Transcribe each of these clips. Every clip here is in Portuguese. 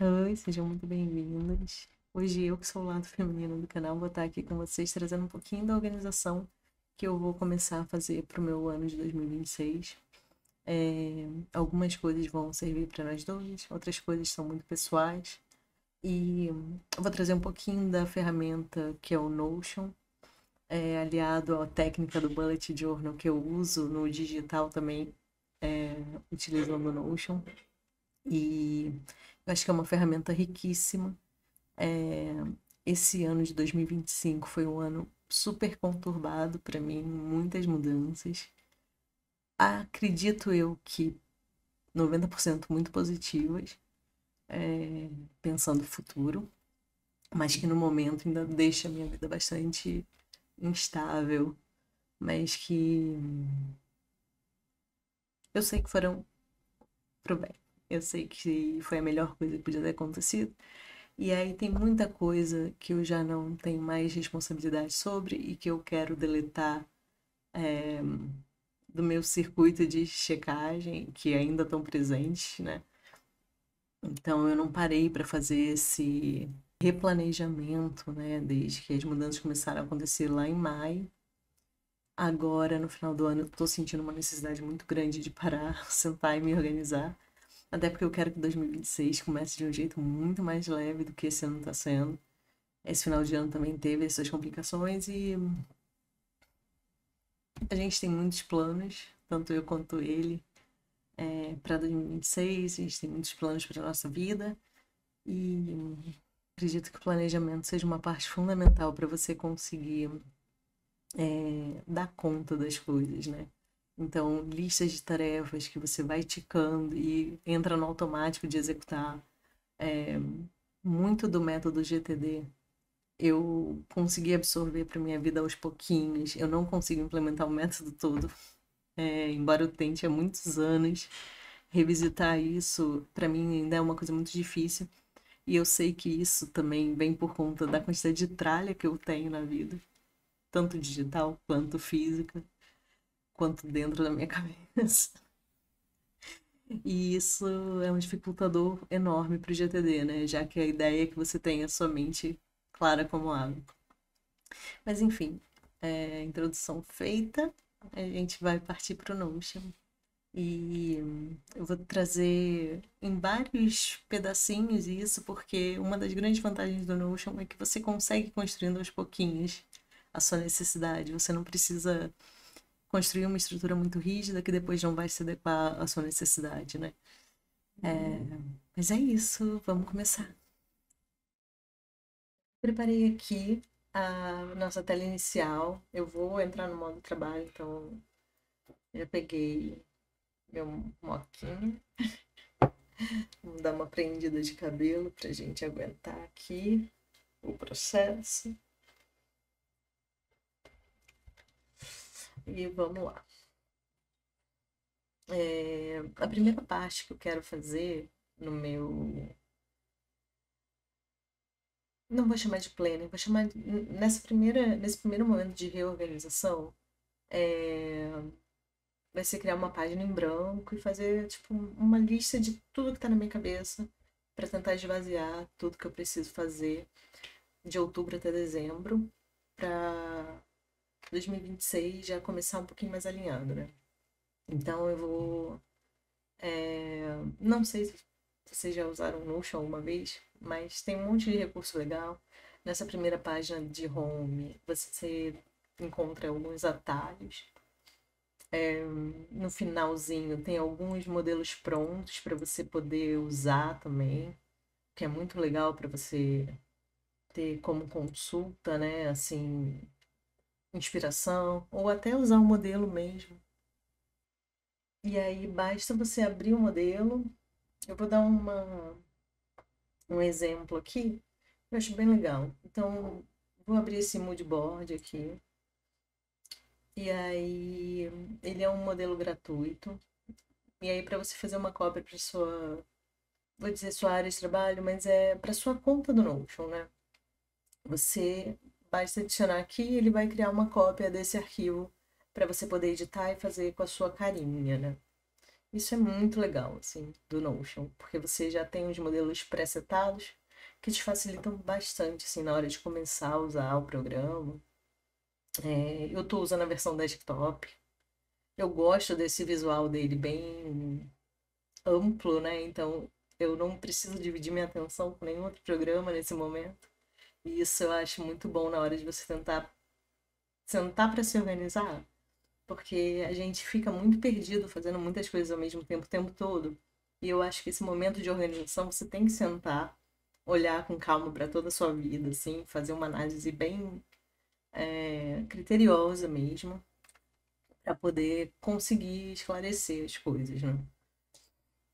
Oi, sejam muito bem-vindos. Hoje eu, que sou o lado feminino do canal, vou estar aqui com vocês trazendo um pouquinho da organização que eu vou começar a fazer para o meu ano de 2026. Algumas coisas vão servir para nós dois, outras coisas são muito pessoais. E eu vou trazer um pouquinho da ferramenta que é o Notion, aliado à técnica do Bullet Journal que eu uso no digital também, utilizando o Notion. E eu acho que é uma ferramenta riquíssima. É, Esse ano de 2025 foi um ano super conturbado para mim, muitas mudanças. Acredito eu que 90% muito positivas, pensando no futuro, mas que no momento ainda deixa a minha vida bastante instável, mas que eu sei que foram pro bem. Eu sei que foi a melhor coisa que podia ter acontecido. E aí tem muita coisa que eu já não tenho mais responsabilidade sobre e que eu quero deletar do meu circuito de checagem, que ainda estão presentes, né? Então eu não parei para fazer esse replanejamento, né? Desde que as mudanças começaram a acontecer lá em maio. Agora, no final do ano, eu tô sentindo uma necessidade muito grande de parar, sentar e me organizar. Até porque eu quero que 2026 comece de um jeito muito mais leve do que esse ano está sendo. Esse final de ano também teve essas complicações e a gente tem muitos planos, tanto eu quanto ele, para 2026. A gente tem muitos planos para a nossa vida e acredito que o planejamento seja uma parte fundamental para você conseguir dar conta das coisas, né? Então, listas de tarefas que você vai ticando e entra no automático de executar. Muito do método GTD eu consegui absorver para minha vida aos pouquinhos. Eu não consigo implementar o método todo, embora eu tente há muitos anos. Revisitar isso, para mim, ainda é uma coisa muito difícil. E eu sei que isso também vem por conta da quantidade de tralha que eu tenho na vida, tanto digital quanto física, quanto dentro da minha cabeça. E isso é um dificultador enorme para o GTD, né? Já que a ideia é que você tenha sua mente clara como água. Mas enfim, introdução feita, a gente vai partir para o Notion. E eu vou trazer em vários pedacinhos isso, porque uma das grandes vantagens do Notion é que você consegue construindo aos pouquinhos a sua necessidade. Você não precisa construir uma estrutura muito rígida que depois não vai se adequar à sua necessidade, né? Mas é isso, vamos começar. Preparei aqui a nossa tela inicial. Eu vou entrar no modo trabalho, então já peguei meu moquinho. Vamos dar uma prendida de cabelo pra gente aguentar aqui o processo. E vamos lá. A primeira parte que eu quero fazer no meu. Não vou chamar de planning, vou chamar nesse primeiro momento de reorganização. Vai ser criar uma página em branco e fazer tipo uma lista de tudo que tá na minha cabeça para tentar esvaziar tudo que eu preciso fazer de outubro até dezembro para 2026 já começar um pouquinho mais alinhado, né? Então eu vou. Não sei se vocês já usaram o Notion alguma vez, mas tem um monte de recurso legal. Nessa primeira página de home, você encontra alguns atalhos. No finalzinho tem alguns modelos prontos para você poder usar também, que é muito legal para você ter como consulta, né? Assim, inspiração, ou até usar o modelo mesmo. E aí basta você abrir o modelo. Eu vou dar um exemplo aqui, eu acho bem legal. Então, vou abrir esse mood board aqui. E aí, ele é um modelo gratuito. E aí, para você fazer uma cópia para sua, vou dizer sua área de trabalho, mas é para sua conta do Notion, né? Você basta adicionar aqui, ele vai criar uma cópia desse arquivo para você poder editar e fazer com a sua carinha, né? Isso é muito legal, assim, do Notion, porque você já tem os modelos pré-setados que te facilitam bastante, assim, na hora de começar a usar o programa. Eu estou usando a versão desktop. Eu gosto desse visual dele bem amplo, né? Então eu não preciso dividir minha atenção com nenhum outro programa nesse momento. E isso eu acho muito bom na hora de você tentar sentar para se organizar, porque a gente fica muito perdido fazendo muitas coisas ao mesmo tempo, o tempo todo. E eu acho que esse momento de organização você tem que sentar, olhar com calma para toda a sua vida, assim, fazer uma análise bem criteriosa mesmo, para poder conseguir esclarecer as coisas, né?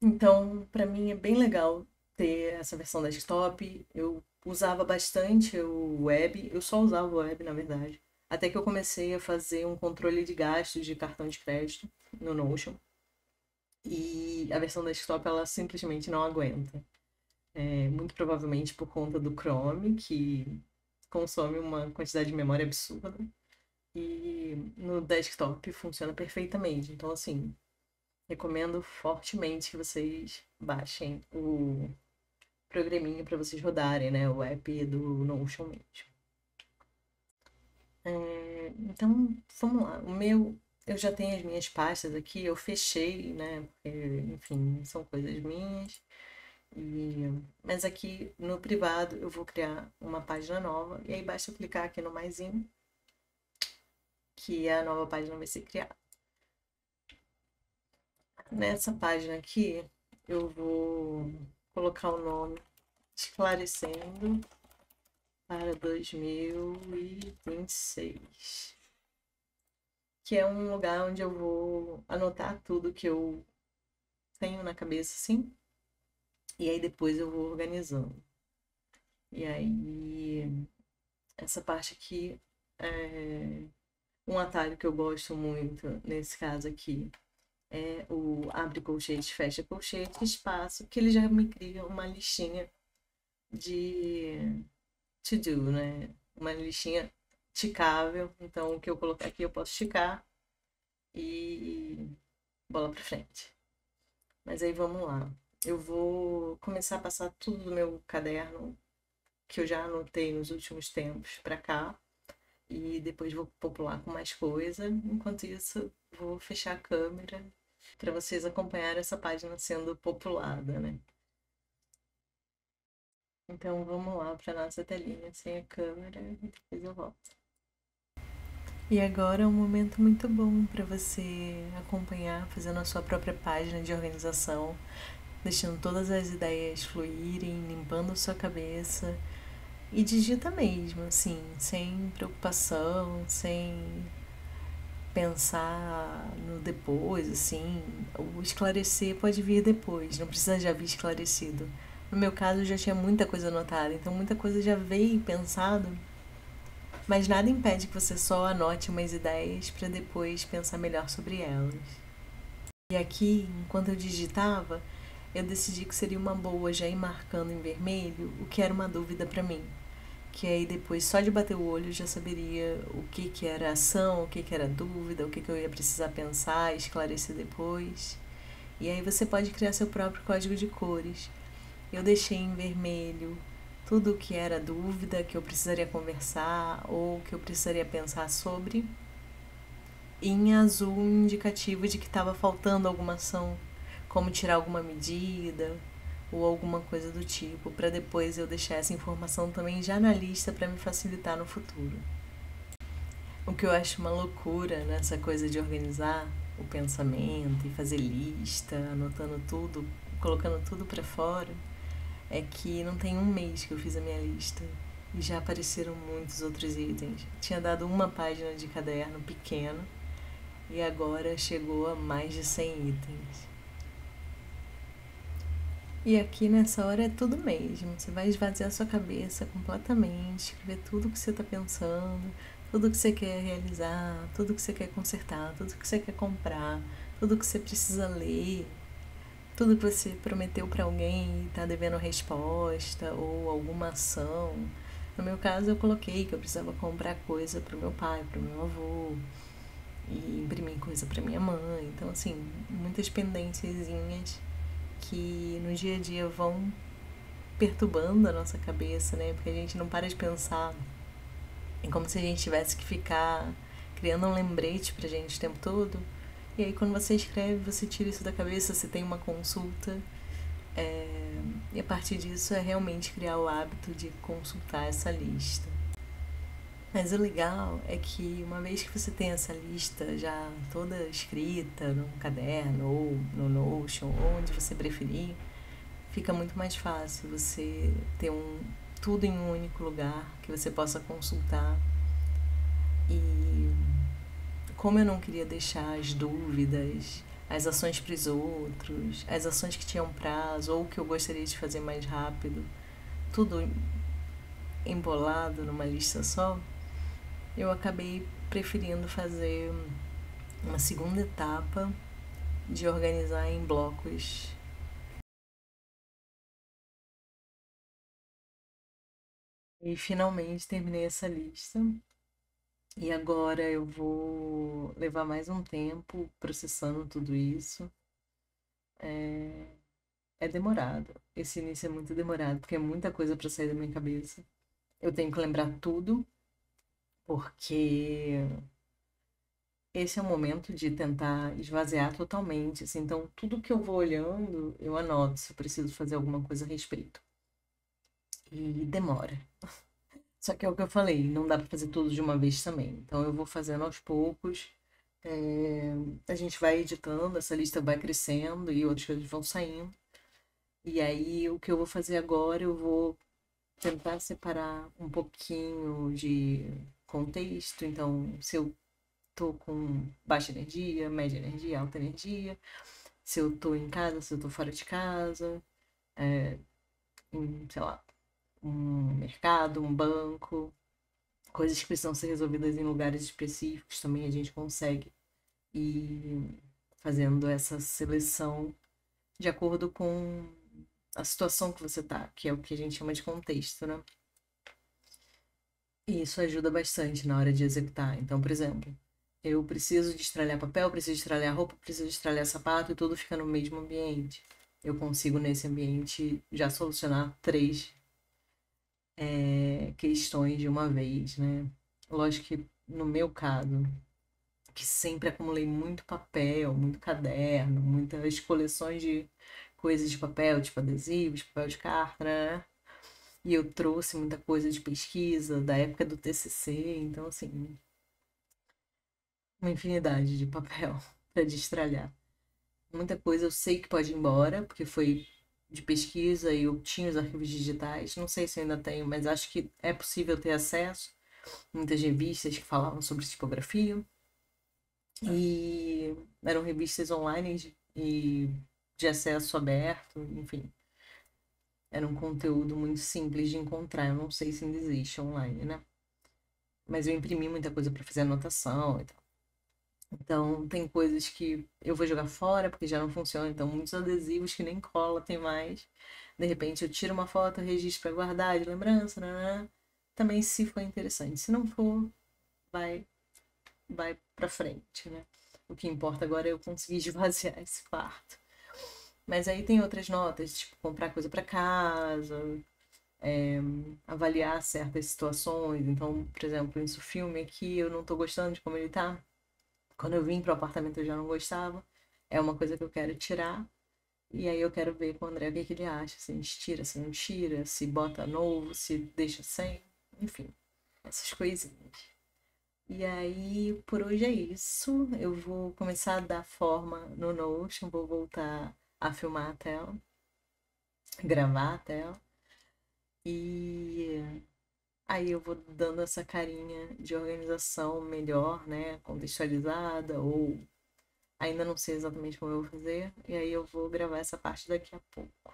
Então, para mim é bem legal ter essa versão desktop. Eu usava bastante o web, eu só usava o web, na verdade. Até que eu comecei a fazer um controle de gastos de cartão de crédito no Notion. E a versão desktop ela simplesmente não aguenta. Muito provavelmente por conta do Chrome, que consome uma quantidade de memória absurda. E no desktop funciona perfeitamente. Então, assim, recomendo fortemente que vocês baixem o programinha para vocês rodarem, né? O app do Notion mesmo. Então, vamos lá. Eu já tenho as minhas pastas aqui, eu fechei, né? Porque, enfim, são coisas minhas. Mas aqui no privado eu vou criar uma página nova e aí basta clicar aqui no maisinho que a nova página vai ser criada. Nessa página aqui eu vou colocar o nome Esclarecendo para 2026, que é um lugar onde eu vou anotar tudo que eu tenho na cabeça, assim, e aí depois eu vou organizando. E aí, essa parte aqui é um atalho que eu gosto muito, nesse caso aqui, é o abre colchete, fecha colchete, espaço, que ele já me cria uma listinha de to do, né? Uma listinha ticável. Então, o que eu colocar aqui eu posso ticar e bola pra frente. Mas aí vamos lá. Eu vou começar a passar tudo do meu caderno que eu já anotei nos últimos tempos pra cá e depois vou popular com mais coisa. Enquanto isso, vou fechar a câmera para vocês acompanharem essa página sendo populada, né? Então vamos lá para nossa telinha sem a câmera e depois eu volto. E agora é um momento muito bom para você acompanhar, fazendo a sua própria página de organização, deixando todas as ideias fluírem, limpando a sua cabeça e digita mesmo, assim, sem preocupação, sem pensar no depois, assim. O esclarecer pode vir depois, não precisa já vir esclarecido. No meu caso, eu já tinha muita coisa anotada, então muita coisa já veio pensado, mas nada impede que você só anote umas ideias para depois pensar melhor sobre elas. E aqui, enquanto eu digitava, eu decidi que seria uma boa já ir marcando em vermelho o que era uma dúvida para mim. Que aí depois, só de bater o olho, eu já saberia o que, que era ação, o que, que era dúvida, o que, que eu ia precisar pensar, esclarecer depois. E aí você pode criar seu próprio código de cores. Eu deixei em vermelho tudo o que era dúvida, que eu precisaria conversar ou que eu precisaria pensar sobre. E em azul, um indicativo de que estava faltando alguma ação, como tirar alguma medida ou alguma coisa do tipo, para depois eu deixar essa informação também já na lista para me facilitar no futuro. O que eu acho uma loucura nessa coisa de organizar o pensamento e fazer lista, anotando tudo, colocando tudo para fora, é que não tem um mês que eu fiz a minha lista e já apareceram muitos outros itens. Tinha dado uma página de caderno pequeno e agora chegou a mais de 100 itens. E aqui nessa hora é tudo mesmo. Você vai esvaziar sua cabeça completamente, escrever tudo que você está pensando, tudo que você quer realizar, tudo que você quer consertar, tudo que você quer comprar, tudo que você precisa ler, tudo que você prometeu para alguém e está devendo resposta ou alguma ação. No meu caso, eu coloquei que eu precisava comprar coisa para o meu pai, para o meu avô. e imprimir coisa para minha mãe. Então, assim, muitas pendênciazinhas que no dia a dia vão perturbando a nossa cabeça, né? Porque a gente não para de pensar. É como se a gente tivesse que ficar criando um lembrete pra gente o tempo todo. E aí, quando você escreve, você tira isso da cabeça, você tem uma consulta. E a partir disso é realmente criar o hábito de consultar essa lista. Mas o legal é que uma vez que você tem essa lista já toda escrita num caderno ou no Notion, onde você preferir, fica muito mais fácil você ter tudo em um único lugar que você possa consultar. E como eu não queria deixar as dúvidas, as ações para os outros, as ações que tinham prazo ou que eu gostaria de fazer mais rápido, tudo embolado numa lista só, eu acabei preferindo fazer uma segunda etapa de organizar em blocos. E finalmente terminei essa lista. E agora eu vou levar mais um tempo processando tudo isso. É demorado. Esse início é muito demorado, porque é muita coisa para sair da minha cabeça. Eu tenho que lembrar tudo, porque esse é o momento de tentar esvaziar totalmente, assim. Então, tudo que eu vou olhando, eu anoto se eu preciso fazer alguma coisa a respeito. E demora. Só que é o que eu falei, não dá pra fazer tudo de uma vez também. Então, eu vou fazendo aos poucos. A gente vai editando, essa lista vai crescendo e outras coisas vão saindo. E aí, o que eu vou fazer agora, eu vou tentar separar um pouquinho de contexto. Então, se eu tô com baixa energia, média energia, alta energia, se eu tô em casa, se eu tô fora de casa, sei lá, um mercado, um banco, coisas que precisam ser resolvidas em lugares específicos também a gente consegue ir fazendo essa seleção de acordo com a situação que você tá, que é o que a gente chama de contexto, né? E isso ajuda bastante na hora de executar. Então, por exemplo, eu preciso de estralhar papel, preciso de estralhar roupa, preciso de estralhar sapato e tudo fica no mesmo ambiente. Eu consigo, nesse ambiente, já solucionar três questões de uma vez, né? Lógico que no meu caso, que sempre acumulei muito papel, muito caderno, muitas coleções de coisas de papel, tipo adesivos, papel de carta, né? E eu trouxe muita coisa de pesquisa da época do TCC, então, assim, uma infinidade de papel para destralhar. Muita coisa eu sei que pode ir embora, porque foi de pesquisa e eu tinha os arquivos digitais. Não sei se eu ainda tenho, mas acho que é possível ter acesso. Muitas revistas que falavam sobre tipografia. E eram revistas online e de acesso aberto, enfim. Era um conteúdo muito simples de encontrar. Eu não sei se ainda existe online, né? Mas eu imprimi muita coisa para fazer anotação e tal. Então, tem coisas que eu vou jogar fora porque já não funciona. Então, muitos adesivos que nem cola tem mais. De repente, eu tiro uma foto, registro para guardar de lembrança, né? Também, se for interessante. Se não for, vai, vai para frente, né? O que importa agora é eu conseguir esvaziar esse quarto. Mas aí tem outras notas, tipo comprar coisa para casa, avaliar certas situações. Então, por exemplo, esse filme aqui eu não tô gostando de como ele tá. Quando eu vim pro apartamento eu já não gostava. É uma coisa que eu quero tirar. E aí eu quero ver com o André o que, que ele acha. Se a gente tira, se não tira, se bota novo, se deixa sem. Enfim, essas coisinhas. E aí, por hoje é isso. Eu vou começar a dar forma no Notion, vou voltar a filmar a tela, gravar a tela. E aí eu vou dando essa carinha de organização melhor, né? Contextualizada, ou ainda não sei exatamente como eu vou fazer. E aí eu vou gravar essa parte daqui a pouco.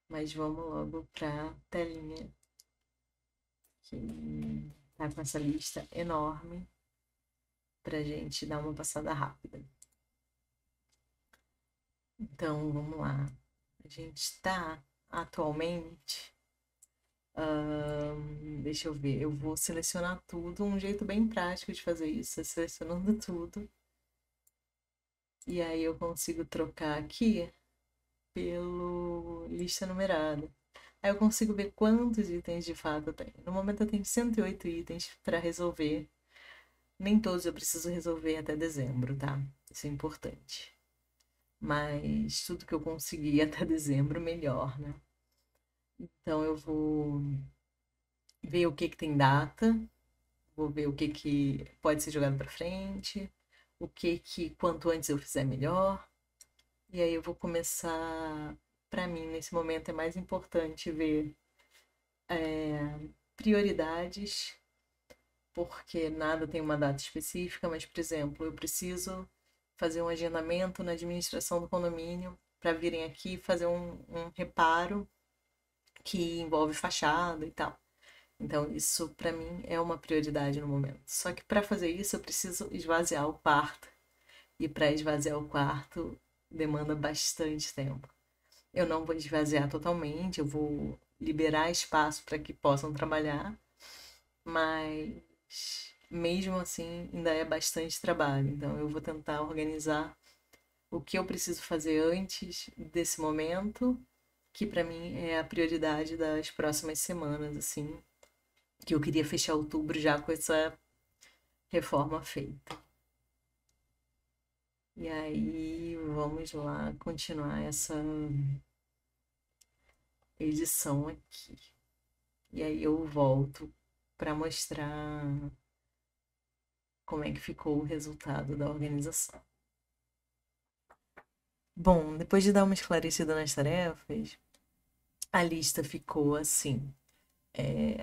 Mas vamos logo pra telinha, que tá com essa lista enorme pra gente dar uma passada rápida. Então, vamos lá. A gente está atualmente Deixa eu ver, eu vou selecionar tudo. Um jeito bem prático de fazer isso é selecionando tudo. E aí eu consigo trocar aqui pelo lista numerada. Aí eu consigo ver quantos itens de fato eu tenho. No momento eu tenho 108 itens para resolver. Nem todos eu preciso resolver até dezembro, tá? Isso é importante. Mas tudo que eu conseguir até dezembro, melhor, né? Então eu vou ver o que que tem data, vou ver o que que pode ser jogado para frente, o que que quanto antes eu fizer melhor. E aí eu vou começar, para mim nesse momento é mais importante ver prioridades, porque nada tem uma data específica, mas por exemplo, eu preciso fazer um agendamento na administração do condomínio para virem aqui fazer um reparo que envolve fachada e tal. Então, isso para mim é uma prioridade no momento. Só que para fazer isso, eu preciso esvaziar o quarto. E para esvaziar o quarto, demanda bastante tempo. Eu não vou esvaziar totalmente, eu vou liberar espaço para que possam trabalhar, mas mesmo assim ainda é bastante trabalho. Então, eu vou tentar organizar o que eu preciso fazer antes desse momento, que para mim é a prioridade das próximas semanas, assim, que eu queria fechar outubro já com essa reforma feita. E aí, vamos lá continuar essa edição aqui. E aí eu volto para mostrar como é que ficou o resultado da organização. Bom, depois de dar uma esclarecida nas tarefas, a lista ficou assim.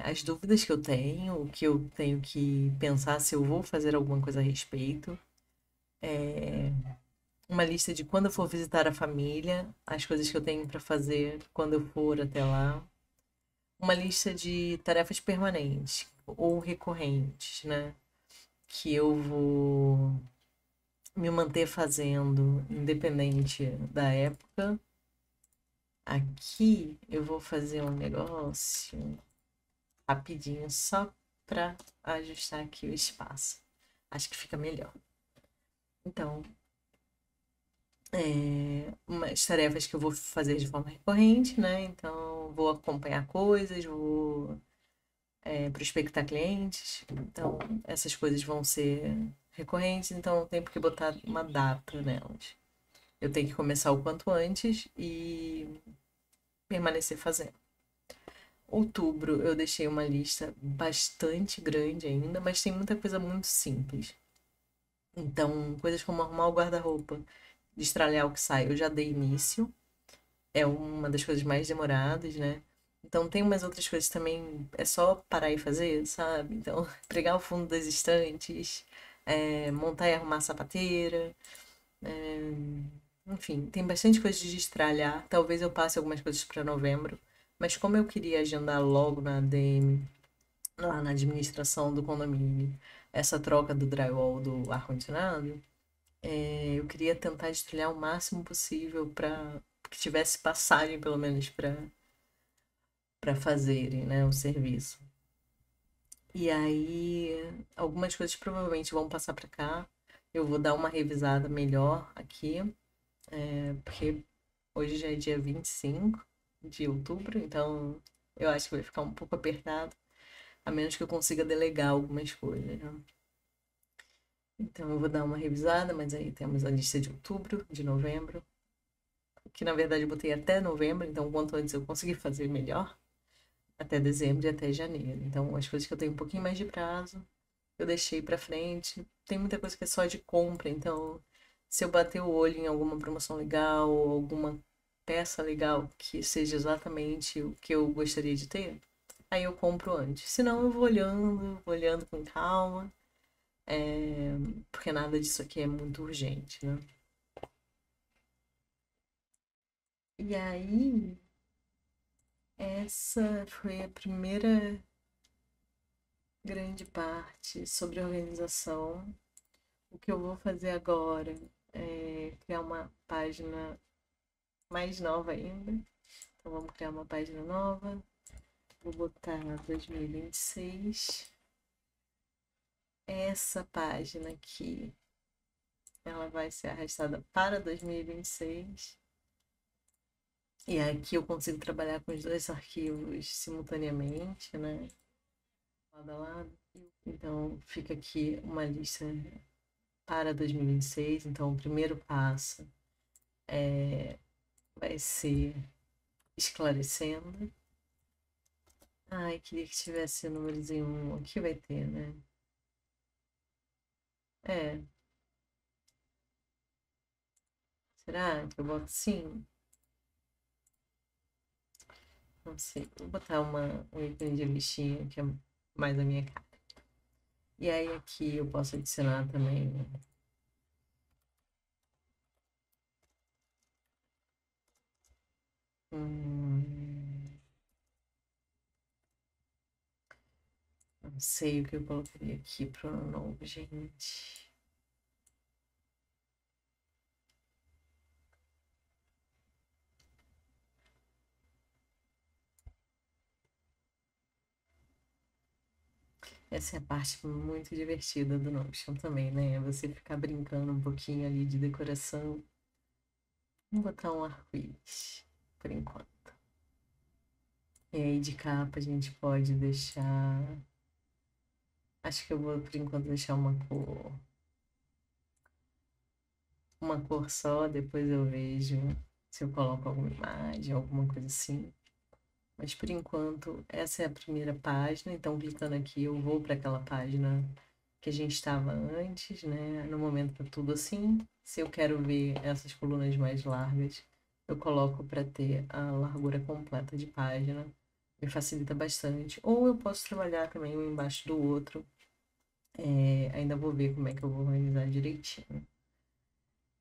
As dúvidas que eu tenho, o que eu tenho que pensar se eu vou fazer alguma coisa a respeito. Uma lista de quando eu for visitar a família, as coisas que eu tenho para fazer quando eu for até lá. Uma lista de tarefas permanentes ou recorrentes, né? Que eu vou me manter fazendo, independente da época. Aqui eu vou fazer um negócio rapidinho só para ajustar aqui o espaço. Acho que fica melhor. Então, umas tarefas que eu vou fazer de forma recorrente, né? Então, vou acompanhar coisas, vou prospectar clientes. Então, essas coisas vão ser recorrentes, então eu tenho que botar uma data nelas. Eu tenho que começar o quanto antes e permanecer fazendo. Outubro eu deixei uma lista bastante grande ainda, mas tem muita coisa muito simples. Então, coisas como arrumar o guarda-roupa, destralhar o que sai, eu já dei início. É uma das coisas mais demoradas, né? Então tem umas outras coisas também, é só parar e fazer, sabe? Então, pregar o fundo das estantes, montar e arrumar a sapateira, enfim, tem bastante coisa de destralhar. Talvez eu passe algumas coisas para novembro, mas como eu queria agendar logo na ADM, lá na administração do condomínio, essa troca do drywall do ar-condicionado, eu queria tentar destralhar o máximo possível para que tivesse passagem, pelo menos, para fazerem, né, o serviço. E aí, algumas coisas provavelmente vão passar para cá. Eu vou dar uma revisada melhor aqui, porque hoje já é dia 25 de outubro, então eu acho que vai ficar um pouco apertado, a menos que eu consiga delegar algumas coisas, né? Então eu vou dar uma revisada, mas aí temos a lista de outubro, de novembro, que na verdade eu botei até novembro, então quanto antes eu conseguir fazer melhor, até dezembro e até janeiro. Então as coisas que eu tenho um pouquinho mais de prazo, eu deixei pra frente. Tem muita coisa que é só de compra, então se eu bater o olho em alguma promoção legal ou alguma peça legal que seja exatamente o que eu gostaria de ter, aí eu compro antes. Senão eu vou olhando com calma, porque nada disso aqui é muito urgente, né? E aí, essa foi a primeira grande parte sobre organização. O que eu vou fazer agora é criar uma página mais nova ainda. Então vamos criar uma página nova. Vou botar 2026. Essa página aqui, ela vai ser arrastada para 2026. E aqui eu consigo trabalhar com os dois arquivos simultaneamente, né? Lado a lado. Então, fica aqui uma lista para 2026. Então, o primeiro passo vai ser esclarecendo. Ai, queria que tivesse o númerozinho 1. Aqui vai ter, né? É. Será que eu boto sim? Não sei. Vou botar um ícone de bichinho que é mais a minha cara. E aí aqui eu posso adicionar também. Não sei o que eu colocaria aqui pro ano novo, gente. Essa é a parte muito divertida do Notion também, né? É você ficar brincando um pouquinho ali de decoração. Vou botar um arco-íris, por enquanto. E aí de capa a gente pode deixar. Acho que eu vou, por enquanto, deixar uma cor. Uma cor só, depois eu vejo se eu coloco alguma imagem, alguma coisa assim. Mas por enquanto, essa é a primeira página, então clicando aqui eu vou para aquela página que a gente estava antes, né? No momento tá tudo assim. Se eu quero ver essas colunas mais largas, eu coloco para ter a largura completa de página. Me facilita bastante. Ou eu posso trabalhar também um embaixo do outro. Ainda vou ver como é que eu vou organizar direitinho.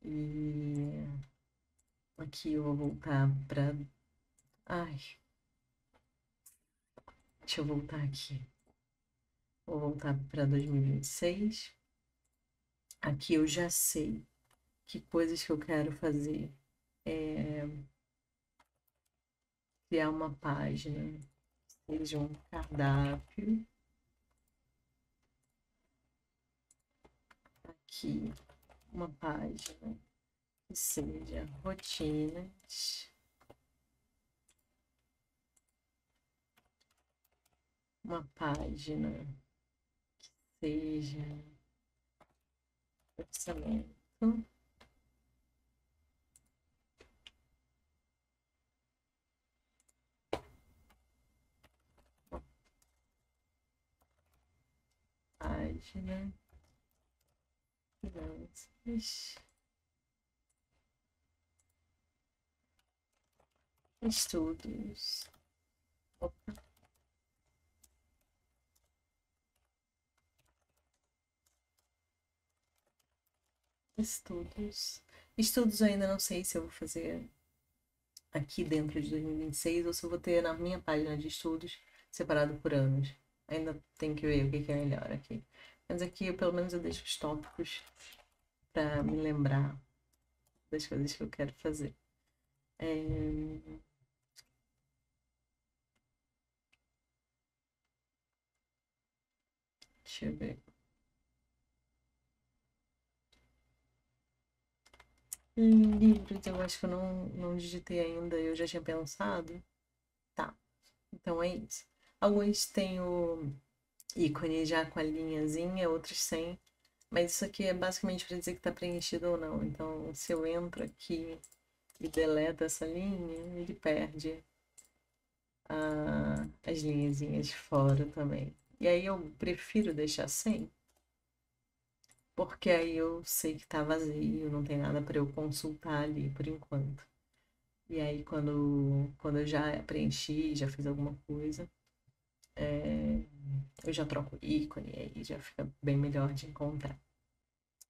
E aqui eu vou voltar para. Ai, deixa eu voltar aqui. Vou voltar para 2026. Aqui eu já sei que coisas que eu quero fazer. Criar uma página, seja um cardápio. Aqui, uma página que seja rotinas. Uma página que seja orçamento. Página, finanças, estudos. Opa. Estudos. Estudos eu ainda não sei se eu vou fazer aqui dentro de 2026 ou se eu vou ter na minha página de estudos separado por anos. Ainda tem que ver o que é melhor aqui. Mas aqui, pelo menos, eu deixo os tópicos para me lembrar das coisas que eu quero fazer. Deixa eu ver. Livros, eu acho que eu não digitei ainda, eu já tinha pensado. Tá, então é isso. Alguns têm o ícone já com a linhazinha, outros sem. Mas isso aqui é basicamente para dizer que está preenchido ou não. Então, se eu entro aqui e deleto essa linha, ele perde as linhazinhas de fora também. E aí eu prefiro deixar sem, porque aí eu sei que tá vazio, não tem nada para eu consultar ali por enquanto. E aí quando eu já preenchi, já fiz alguma coisa, eu já troco o ícone e aí já fica bem melhor de encontrar.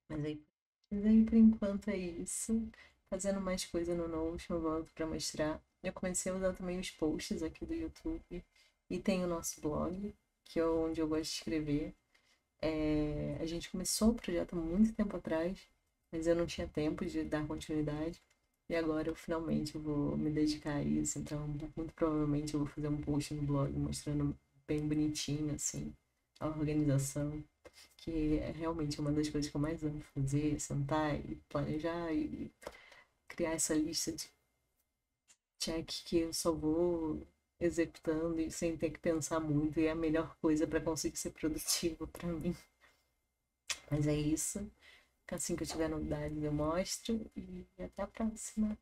Mas aí por enquanto é isso. Fazendo mais coisa no Notion, eu volto para mostrar. Eu comecei a usar também os posts aqui do YouTube e tem o nosso blog, que é onde eu gosto de escrever. A gente começou o projeto há muito tempo atrás, mas eu não tinha tempo de dar continuidade. E agora eu finalmente vou me dedicar a isso. Então, muito provavelmente eu vou fazer um post no blog mostrando bem bonitinho, assim, a organização. Que é realmente uma das coisas que eu mais amo fazer, sentar e planejar e criar essa lista de check que eu só vou executando e sem ter que pensar muito. E é a melhor coisa para conseguir ser produtivo para mim. Mas é isso. Assim que eu tiver novidades eu mostro e até a próxima.